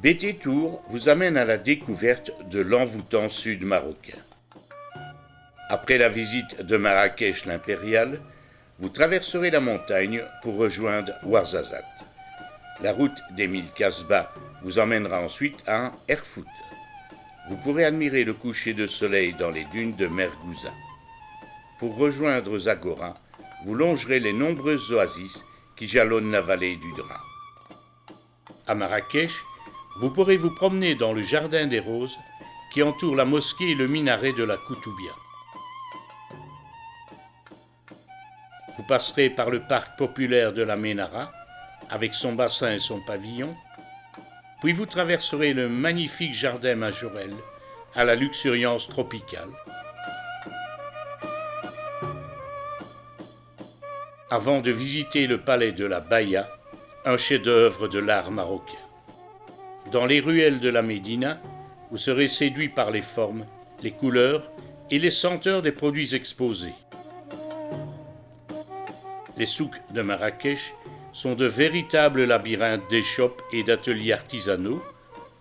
BT Tour vous amène à la découverte de l'envoûtant sud marocain. Après la visite de Marrakech l'impériale, vous traverserez la montagne pour rejoindre Ouarzazate. La route des 1000 Kasbahs vous emmènera ensuite à Erfoud. Vous pourrez admirer le coucher de soleil dans les dunes de Mergouza. Pour rejoindre Zagora, vous longerez les nombreuses oasis qui jalonnent la vallée du Dra. À Marrakech, vous pourrez vous promener dans le jardin des roses qui entoure la mosquée et le minaret de la Koutoubia. Vous passerez par le parc populaire de la Ménara, avec son bassin et son pavillon, puis vous traverserez le magnifique jardin Majorelle, à la luxuriance tropicale, avant de visiter le palais de la Baïa, un chef-d'œuvre de l'art marocain. Dans les ruelles de la Médina, vous serez séduit par les formes, les couleurs et les senteurs des produits exposés. Les souks de Marrakech sont de véritables labyrinthes d'échoppes et d'ateliers artisanaux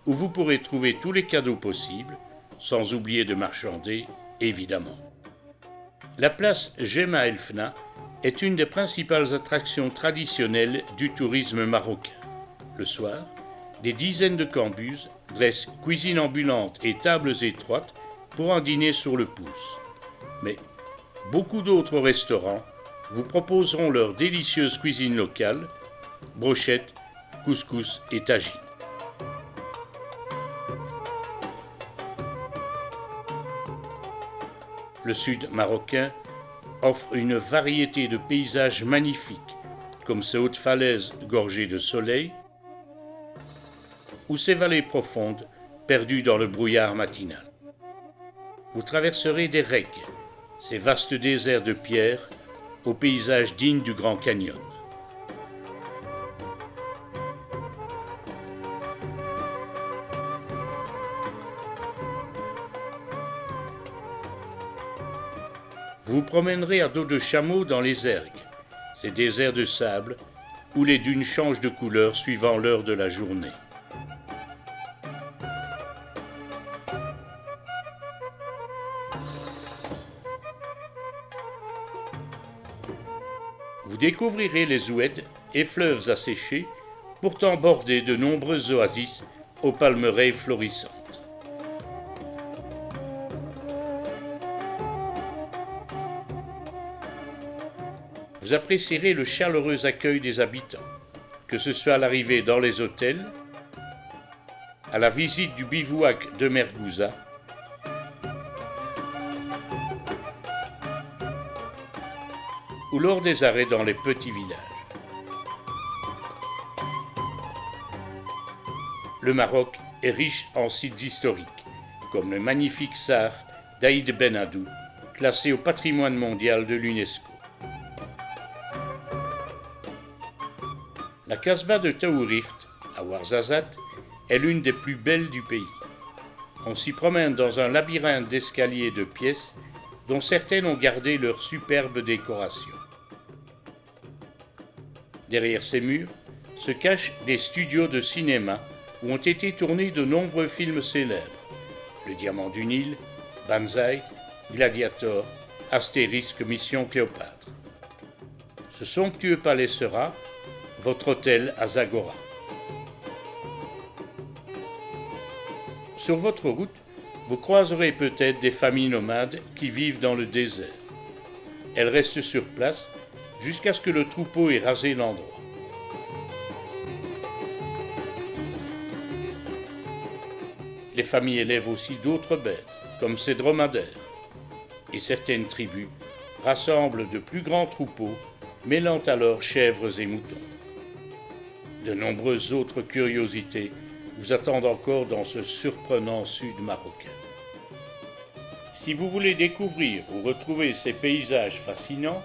où vous pourrez trouver tous les cadeaux possibles, sans oublier de marchander, évidemment. La place Jemaa El Fna est une des principales attractions traditionnelles du tourisme marocain. Le soir, des dizaines de cambuses dressent cuisine ambulante et tables étroites pour un dîner sur le pouce. Mais beaucoup d'autres restaurants vous proposeront leur délicieuse cuisine locale, brochettes, couscous et tagines. Le sud marocain offre une variété de paysages magnifiques, comme ses hautes falaises gorgées de soleil, ou ses vallées profondes perdues dans le brouillard matinal. Vous traverserez des regs, ces vastes déserts de pierre, aux paysages dignes du Grand Canyon. Vous vous promènerez à dos de chameau dans les ergs, ces déserts de sable où les dunes changent de couleur suivant l'heure de la journée. Vous découvrirez les oueds et fleuves asséchés, pourtant bordés de nombreuses oasis aux palmeraies florissantes. Vous apprécierez le chaleureux accueil des habitants, que ce soit à l'arrivée dans les hôtels, à la visite du bivouac de Mergouza, ou lors des arrêts dans les petits villages. Le Maroc est riche en sites historiques, comme le magnifique Sar d'Aïd Ben Haddou, classé au patrimoine mondial de l'UNESCO. La Kasbah de Taourirt, à Ouarzazate, est l'une des plus belles du pays. On s'y promène dans un labyrinthe d'escaliers de pièces dont certaines ont gardé leur superbe décoration. Derrière ces murs se cachent des studios de cinéma où ont été tournés de nombreux films célèbres. Le Diamant du Nil, Banzai, Gladiator, Astérisque, Mission Cléopâtre. Ce somptueux palais sera votre hôtel à Zagora. Sur votre route, vous croiserez peut-être des familles nomades qui vivent dans le désert. Elles restent sur place jusqu'à ce que le troupeau ait rasé l'endroit. Les familles élèvent aussi d'autres bêtes, comme ces dromadaires. Et certaines tribus rassemblent de plus grands troupeaux, mêlant alors chèvres et moutons. De nombreuses autres curiosités vous attendent encore dans ce surprenant sud marocain. Si vous voulez découvrir ou retrouver ces paysages fascinants,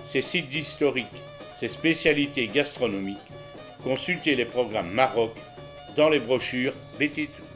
ces sites historiques, ces spécialités gastronomiques, consultez les programmes Maroc dans les brochures BT Tour.